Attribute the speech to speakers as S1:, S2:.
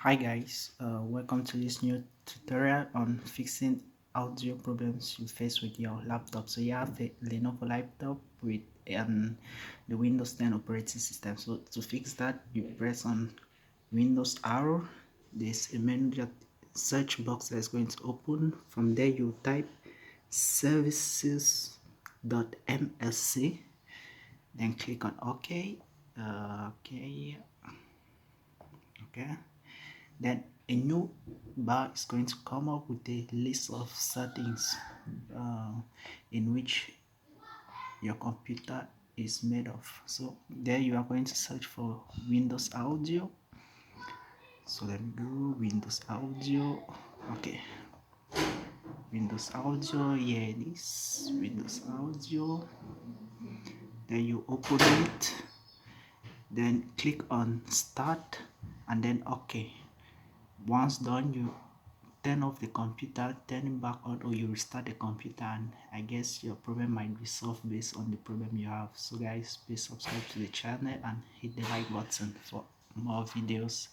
S1: Hi guys, welcome to this new tutorial on fixing audio problems you face with your laptop. So you have a Lenovo laptop with the Windows 10 operating system. So to fix that, you press on Windows arrow. There's a menu that search box that's going to open. From there you type services.msc, then click on OK. Okay. Then a new bar is going to come up with a list of settings uh, in which your computer is made of. So there you are going to search for Windows Audio. So let me go Windows Audio. Okay, Windows Audio. Here it is, Windows Audio. Then you open it. Then click on Start and then OK. Once done, you turn off the computer, turn it back on, or you restart the computer, and I guess your problem might be solved based on the problem you have. So guys, please subscribe to the channel and hit the like button for more videos.